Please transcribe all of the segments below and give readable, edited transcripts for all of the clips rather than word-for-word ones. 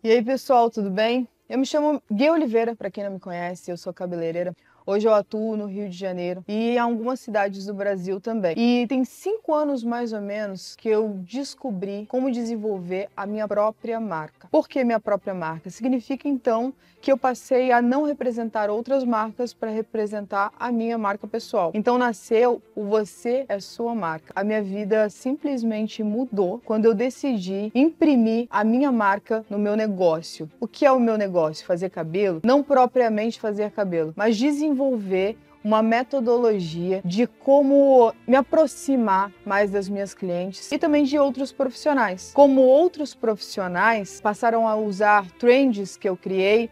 E aí, pessoal, tudo bem? Eu me chamo Gui Oliveira, para quem não me conhece, eu sou cabeleireira. Hoje eu atuo no Rio de Janeiro e em algumas cidades do Brasil também. E tem 5 anos mais ou menos que eu descobri como desenvolver a minha própria marca. Por que minha própria marca? Significa então que eu passei a não representar outras marcas para representar a minha marca pessoal. Então nasceu o Você é Sua Marca. A minha vida simplesmente mudou quando eu decidi imprimir a minha marca no meu negócio. O que é o meu negócio? Fazer cabelo? Não propriamente fazer cabelo, mas desenvolver uma metodologia de como me aproximar mais das minhas clientes e também de outros profissionais. Como outros profissionais passaram a usar trends que eu criei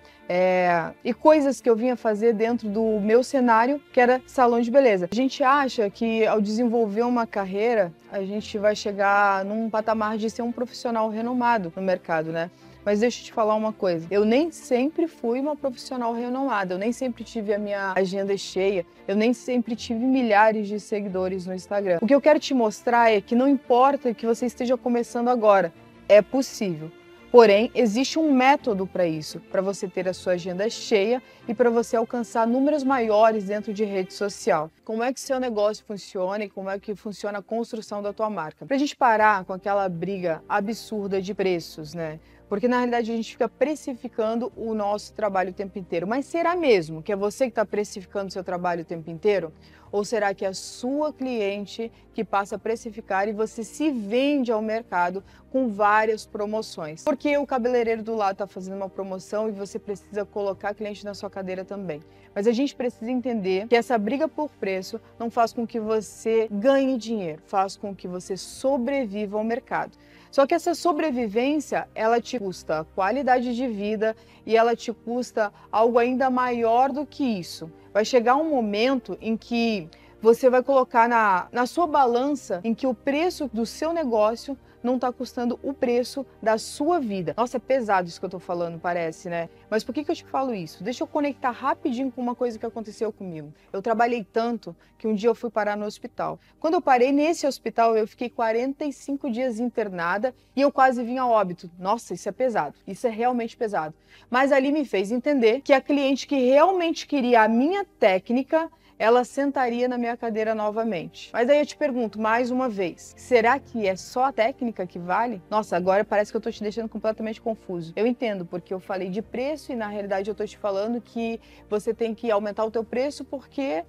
e coisas que eu vinha fazer dentro do meu cenário, que era salão de beleza. A gente acha que ao desenvolver uma carreira, a gente vai chegar num patamar de ser um profissional renomado no mercado, né? Mas deixa eu te falar uma coisa, eu nem sempre fui uma profissional renomada, eu nem sempre tive a minha agenda cheia, eu nem sempre tive milhares de seguidores no Instagram. O que eu quero te mostrar é que não importa que você esteja começando agora, é possível. Porém, existe um método para isso, para você ter a sua agenda cheia e para você alcançar números maiores dentro de rede social. Como é que seu negócio funciona e como é que funciona a construção da tua marca? Para a gente parar com aquela briga absurda de preços, né? Porque na realidade a gente fica precificando o nosso trabalho o tempo inteiro. Mas será mesmo que é você que está precificando o seu trabalho o tempo inteiro? Ou será que é a sua cliente que passa a precificar e você se vende ao mercado com várias promoções? Porque o cabeleireiro do lado está fazendo uma promoção e você precisa colocar cliente na sua cadeira também. Mas a gente precisa entender que essa briga por preço não faz com que você ganhe dinheiro, faz com que você sobreviva ao mercado. Só que essa sobrevivência, ela te custa qualidade de vida e ela te custa algo ainda maior do que isso. Vai chegar um momento em que você vai colocar na sua balança em que o preço do seu negócio não está custando o preço da sua vida. Nossa, é pesado isso que eu estou falando, parece, né? Mas por que eu te falo isso? Deixa eu conectar rapidinho com uma coisa que aconteceu comigo. Eu trabalhei tanto que um dia eu fui parar no hospital. Quando eu parei nesse hospital, eu fiquei 45 dias internada e eu quase vim a óbito. Nossa, isso é pesado. Isso é realmente pesado. Mas ali me fez entender que a cliente que realmente queria a minha técnica, ela sentaria na minha cadeira novamente. Mas aí eu te pergunto mais uma vez, será que é só a técnica que vale? Nossa, agora parece que eu tô te deixando completamente confuso. Eu entendo, porque eu falei de preço e na realidade eu tô te falando que você tem que aumentar o teu preço porque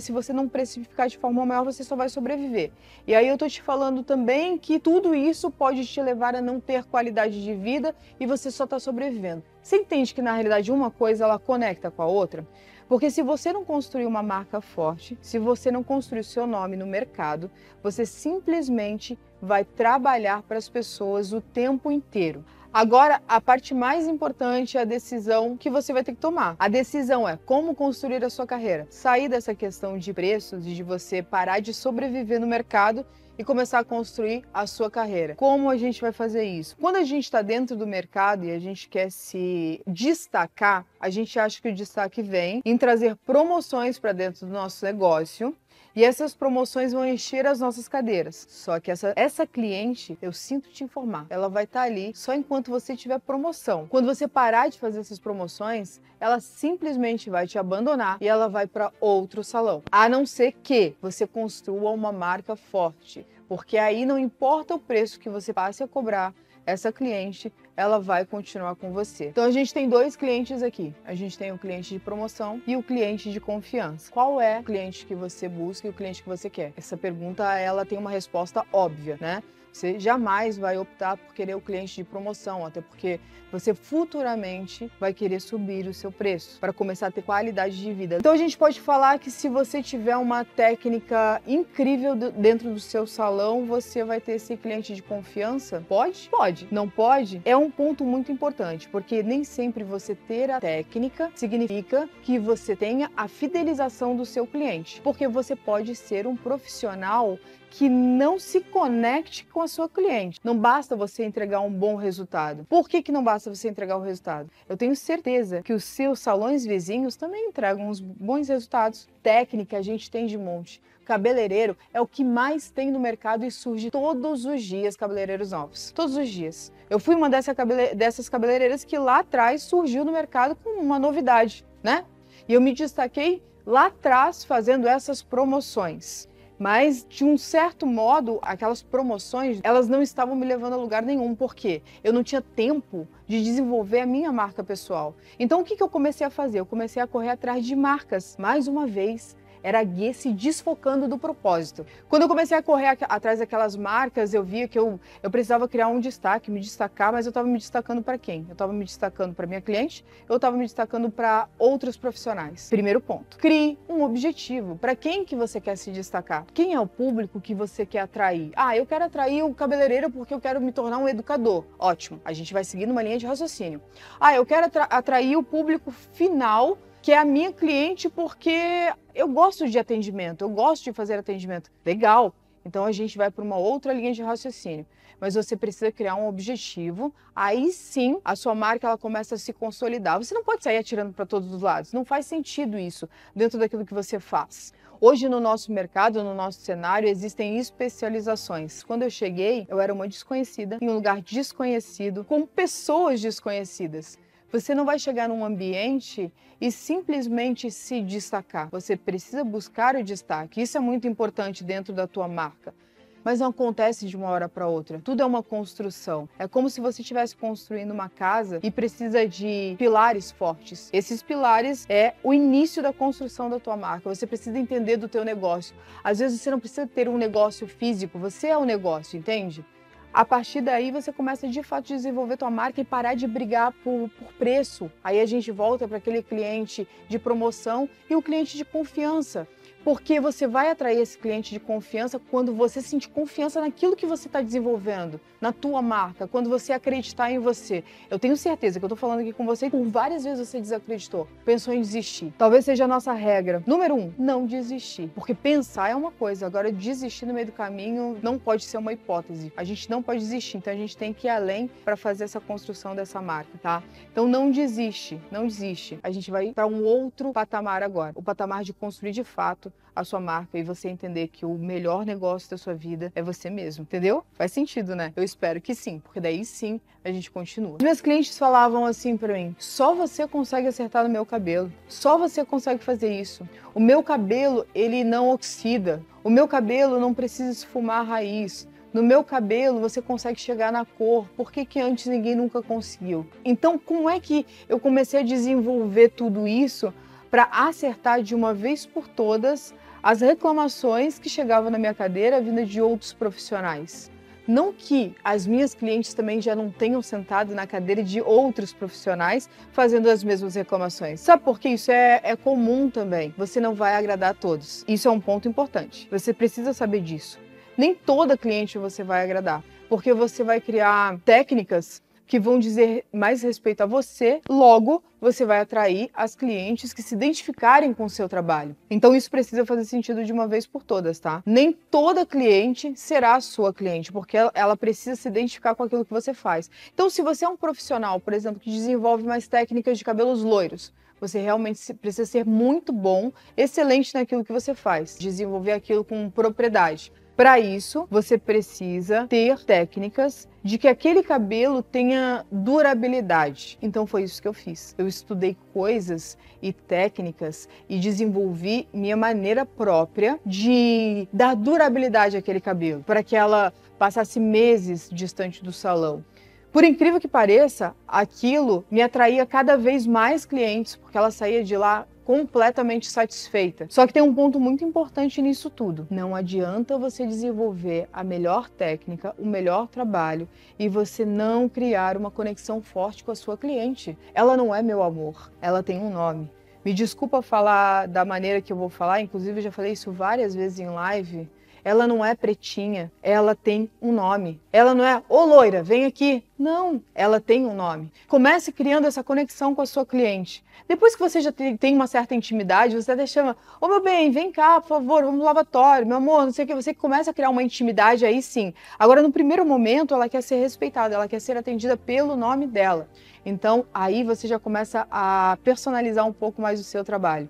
se você não precificar de forma maior, você só vai sobreviver. E aí eu tô te falando também que tudo isso pode te levar a não ter qualidade de vida e você só tá sobrevivendo. Você entende que na realidade uma coisa ela conecta com a outra? Porque se você não construir uma marca forte, se você não construir o seu nome no mercado, você simplesmente vai trabalhar para as pessoas o tempo inteiro. Agora, a parte mais importante é a decisão que você vai ter que tomar. A decisão é como construir a sua carreira. Sair dessa questão de preços e de você parar de sobreviver no mercado e começar a construir a sua carreira. Como a gente vai fazer isso? Quando a gente está dentro do mercado e a gente quer se destacar, a gente acha que o destaque vem em trazer promoções para dentro do nosso negócio. E essas promoções vão encher as nossas cadeiras. Só que essa cliente, eu sinto te informar, ela vai estar ali só enquanto você tiver promoção. Quando você parar de fazer essas promoções, ela simplesmente vai te abandonar e ela vai para outro salão. A não ser que você construa uma marca forte, porque aí não importa o preço que você passe a cobrar, essa cliente, ela vai continuar com você. Então a gente tem dois clientes aqui. A gente tem o cliente de promoção e o cliente de confiança. Qual é o cliente que você busca e o cliente que você quer? Essa pergunta, ela tem uma resposta óbvia, né? Você jamais vai optar por querer o cliente de promoção, até porque você futuramente vai querer subir o seu preço para começar a ter qualidade de vida. Então a gente pode falar que se você tiver uma técnica incrível dentro do seu salão, você vai ter esse cliente de confiança? Pode? Pode. Não pode? É um ponto muito importante, porque nem sempre você ter a técnica significa que você tenha a fidelização do seu cliente, porque você pode ser um profissional que não se conecte com a sua cliente. Não basta você entregar um bom resultado. Por que não basta você entregar o resultado? Eu tenho certeza que os seus salões vizinhos também entregam uns bons resultados. Técnica a gente tem de monte. Cabeleireiro é o que mais tem no mercado e surge todos os dias cabeleireiros novos. Todos os dias. Eu fui uma dessas cabeleireiras que lá atrás surgiu no mercado com uma novidade, né? E eu me destaquei lá atrás fazendo essas promoções. Mas, de um certo modo, aquelas promoções, elas não estavam me levando a lugar nenhum, porque eu não tinha tempo de desenvolver a minha marca pessoal. Então, o que eu comecei a fazer? Eu comecei a correr atrás de marcas, mais uma vez. Era a Guê se desfocando do propósito. Quando eu comecei a correr atrás daquelas marcas, eu via que eu precisava criar um destaque, me destacar, mas eu estava me destacando para quem? Eu estava me destacando para minha cliente, eu estava me destacando para outros profissionais. Primeiro ponto. Crie um objetivo. Para quem que você quer se destacar? Quem é o público que você quer atrair? Ah, eu quero atrair o cabeleireiro porque eu quero me tornar um educador. Ótimo. A gente vai seguir numa linha de raciocínio. Ah, eu quero atrair o público final, que é a minha cliente, porque eu gosto de atendimento, eu gosto de fazer atendimento. Legal! Então a gente vai para uma outra linha de raciocínio. Mas você precisa criar um objetivo, aí sim a sua marca ela começa a se consolidar. Você não pode sair atirando para todos os lados, não faz sentido isso dentro daquilo que você faz. Hoje no nosso mercado, no nosso cenário, existem especializações. Quando eu cheguei, eu era uma desconhecida, em um lugar desconhecido, com pessoas desconhecidas. Você não vai chegar num ambiente e simplesmente se destacar. Você precisa buscar o destaque. Isso é muito importante dentro da tua marca. Mas não acontece de uma hora para outra. Tudo é uma construção. É como se você estivesse construindo uma casa e precisa de pilares fortes. Esses pilares é o início da construção da tua marca. Você precisa entender do teu negócio. Às vezes você não precisa ter um negócio físico. Você é o negócio, entende? A partir daí você começa de fato a desenvolver tua marca e parar de brigar por preço. Aí a gente volta para aquele cliente de promoção e o cliente de confiança. Porque você vai atrair esse cliente de confiança quando você sentir confiança naquilo que você está desenvolvendo, na tua marca, quando você acreditar em você. Eu tenho certeza que eu estou falando aqui com você e por várias vezes você desacreditou, pensou em desistir. Talvez seja a nossa regra. Número 1, não desistir. Porque pensar é uma coisa, agora desistir no meio do caminho não pode ser uma hipótese. A gente não pode desistir, então a gente tem que ir além para fazer essa construção dessa marca, tá? Então não desiste, não desiste. A gente vai para um outro patamar agora, o patamar de construir de fato a sua marca e você entender que o melhor negócio da sua vida é você mesmo, entendeu? Faz sentido, né? Eu espero que sim, porque daí sim a gente continua. Meus clientes falavam assim pra mim: só você consegue acertar no meu cabelo, só você consegue fazer isso. O meu cabelo, ele não oxida, o meu cabelo não precisa esfumar a raiz. No meu cabelo você consegue chegar na cor, por que antes ninguém nunca conseguiu? Então como é que eu comecei a desenvolver tudo isso para acertar de uma vez por todas as reclamações que chegavam na minha cadeira vinda de outros profissionais? Não que as minhas clientes também já não tenham sentado na cadeira de outros profissionais fazendo as mesmas reclamações. Sabe por que isso é comum também? Você não vai agradar a todos. Isso é um ponto importante. Você precisa saber disso. Nem toda cliente você vai agradar, porque você vai criar técnicas que vão dizer mais respeito a você, logo você vai atrair as clientes que se identificarem com o seu trabalho. Então isso precisa fazer sentido de uma vez por todas, tá? Nem toda cliente será a sua cliente, porque ela precisa se identificar com aquilo que você faz. Então se você é um profissional, por exemplo, que desenvolve mais técnicas de cabelos loiros, você realmente precisa ser muito bom, excelente naquilo que você faz, desenvolver aquilo com propriedade. Para isso, você precisa ter técnicas de que aquele cabelo tenha durabilidade. Então foi isso que eu fiz. Eu estudei coisas e técnicas e desenvolvi minha maneira própria de dar durabilidade àquele cabelo, para que ela passasse meses distante do salão. Por incrível que pareça, aquilo me atraía cada vez mais clientes, porque ela saía de lá completamente satisfeita. Só que tem um ponto muito importante nisso tudo. Não adianta você desenvolver a melhor técnica, o melhor trabalho e você não criar uma conexão forte com a sua cliente. Ela não é meu amor, ela tem um nome. Me desculpa falar da maneira que eu vou falar, inclusive eu já falei isso várias vezes em live. Ela não é pretinha, ela tem um nome. Ela não é, ô loira, vem aqui. Não, ela tem um nome. Comece criando essa conexão com a sua cliente. Depois que você já tem uma certa intimidade, você até chama, ô meu bem, vem cá, por favor, vamos no lavatório, meu amor, não sei o que. Você começa a criar uma intimidade aí sim. Agora, no primeiro momento, ela quer ser respeitada, ela quer ser atendida pelo nome dela. Então, aí você já começa a personalizar um pouco mais o seu trabalho.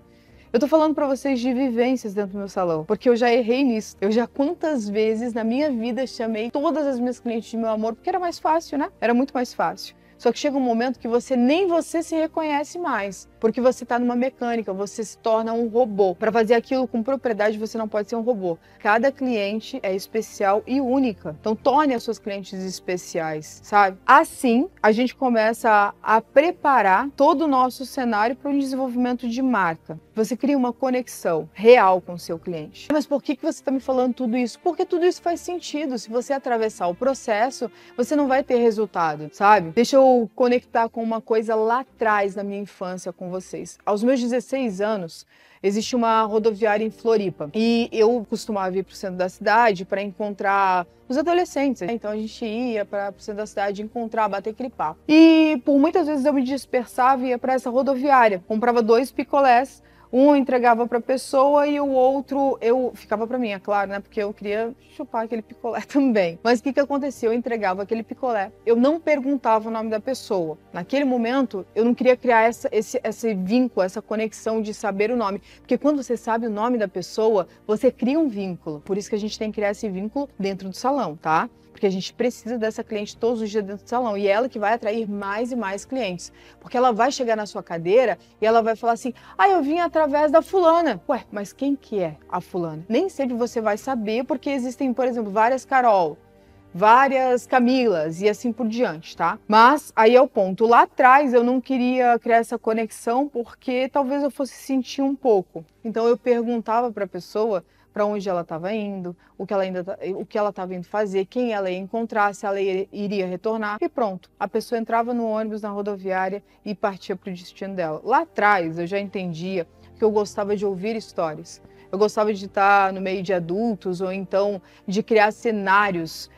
Eu tô falando pra vocês de vivências dentro do meu salão, porque eu já errei nisso. Eu já quantas vezes na minha vida chamei todas as minhas clientes de meu amor, porque era mais fácil, né? Era muito mais fácil. Só que chega um momento que nem você se reconhece mais, porque você está numa mecânica, você se torna um robô. Para fazer aquilo com propriedade, você não pode ser um robô. Cada cliente é especial e única. Então, torne as suas clientes especiais, sabe? Assim, a gente começa a preparar todo o nosso cenário para um desenvolvimento de marca. Você cria uma conexão real com o seu cliente. Mas por que você está me falando tudo isso? Porque tudo isso faz sentido. Se você atravessar o processo, você não vai ter resultado, sabe? Deixa eu conectar com uma coisa lá atrás da minha infância com vocês. Aos meus 16 anos, existe uma rodoviária em Floripa e eu costumava ir para o centro da cidade para encontrar os adolescentes. Então a gente ia para o centro da cidade encontrar, bater aquele papo. E por muitas vezes eu me dispersava e ia para essa rodoviária, comprava 2 picolés. Um eu entregava para a pessoa e o outro eu ficava para mim, é claro, né? Porque eu queria chupar aquele picolé também. Mas o que acontecia? Eu entregava aquele picolé. Eu não perguntava o nome da pessoa. Naquele momento, eu não queria criar esse vínculo, essa conexão de saber o nome. Porque quando você sabe o nome da pessoa, você cria um vínculo. Por isso que a gente tem que criar esse vínculo dentro do salão, tá? Porque a gente precisa dessa cliente todos os dias dentro do salão. E é ela que vai atrair mais e mais clientes. Porque ela vai chegar na sua cadeira e ela vai falar assim, eu vim através da fulana. Ué, mas quem que é a fulana? Nem sempre você vai saber, porque existem, por exemplo, várias Carol, várias Camilas e assim por diante, tá? Mas aí é o ponto. Lá atrás eu não queria criar essa conexão porque talvez eu fosse sentir um pouco. Então eu perguntava para a pessoa para onde ela estava indo, o que ela estava indo fazer, quem ela ia encontrar, se ela iria retornar e pronto. A pessoa entrava no ônibus, na rodoviária e partia para o destino dela. Lá atrás eu já entendia que eu gostava de ouvir histórias. Eu gostava de estar no meio de adultos ou então de criar cenários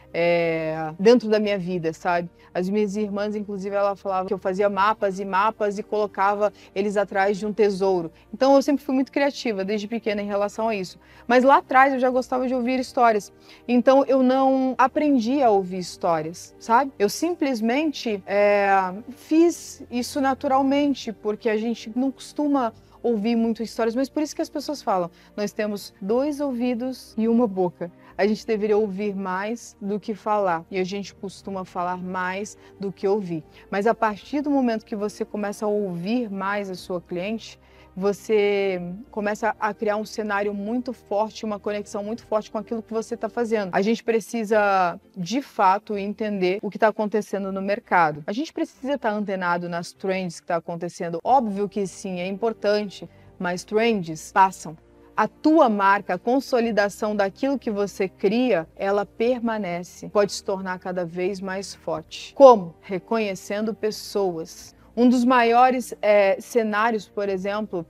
dentro da minha vida, sabe? As minhas irmãs, inclusive, ela falava que eu fazia mapas e mapas e colocava eles atrás de um tesouro. Então eu sempre fui muito criativa desde pequena em relação a isso. Mas lá atrás eu já gostava de ouvir histórias. Então eu não aprendi a ouvir histórias, sabe? Eu simplesmente fiz isso naturalmente, porque a gente não costuma ouvir muito histórias, mas por isso que as pessoas falam, nós temos 2 ouvidos e uma boca. A gente deveria ouvir mais do que falar, e a gente costuma falar mais do que ouvir. Mas a partir do momento que você começa a ouvir mais a sua cliente, você começa a criar um cenário muito forte, uma conexão muito forte com aquilo que você está fazendo. A gente precisa, de fato, entender o que está acontecendo no mercado. A gente precisa estar antenado nas trends que está acontecendo. Óbvio que sim, é importante, mas trends passam. A tua marca, a consolidação daquilo que você cria, ela permanece, pode se tornar cada vez mais forte. Como? Reconhecendo pessoas. Um dos maiores cenários, por exemplo,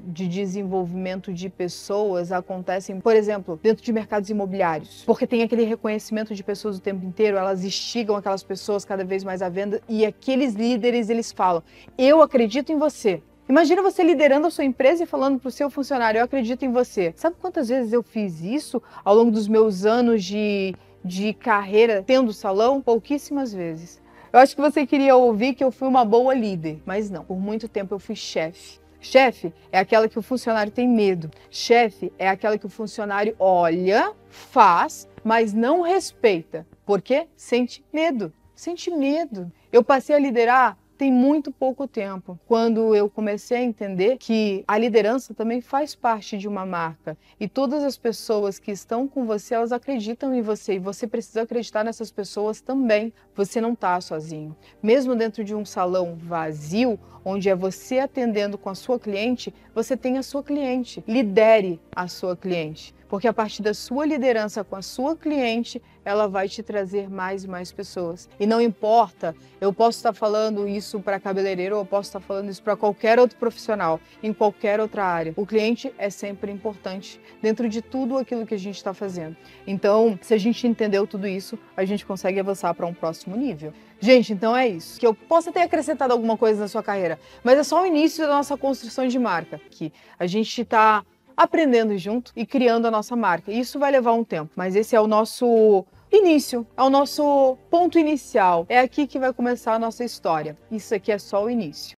de desenvolvimento de pessoas acontecem, por exemplo, dentro de mercados imobiliários. Porque tem aquele reconhecimento de pessoas o tempo inteiro, elas instigam aquelas pessoas cada vez mais à venda e aqueles líderes, eles falam, eu acredito em você. Imagina você liderando a sua empresa e falando para o seu funcionário, eu acredito em você. Sabe quantas vezes eu fiz isso ao longo dos meus anos de carreira tendo salão? Pouquíssimas vezes. Eu acho que você queria ouvir que eu fui uma boa líder, mas não. Por muito tempo eu fui chefe. Chefe é aquela que o funcionário tem medo. Chefe é aquela que o funcionário olha, faz, mas não respeita. Por quê? Sente medo. Sente medo. Eu passei a liderar tem muito pouco tempo, quando eu comecei a entender que a liderança também faz parte de uma marca e todas as pessoas que estão com você, elas acreditam em você e você precisa acreditar nessas pessoas também. Você não está sozinho. Mesmo dentro de um salão vazio, onde é você atendendo com a sua cliente, você tem a sua cliente. Lidere a sua cliente. Porque a partir da sua liderança com a sua cliente, ela vai te trazer mais e mais pessoas. E não importa, eu posso estar falando isso para cabeleireiro ou eu posso estar falando isso para qualquer outro profissional, em qualquer outra área. O cliente é sempre importante dentro de tudo aquilo que a gente está fazendo. Então, se a gente entendeu tudo isso, a gente consegue avançar para um próximo nível. Gente, então é isso. Que eu possa ter acrescentado alguma coisa na sua carreira, mas é só o início da nossa construção de marca. Que a gente está aprendendo junto e criando a nossa marca. Isso vai levar um tempo, mas esse é o nosso início, é o nosso ponto inicial. É aqui que vai começar a nossa história. Isso aqui é só o início.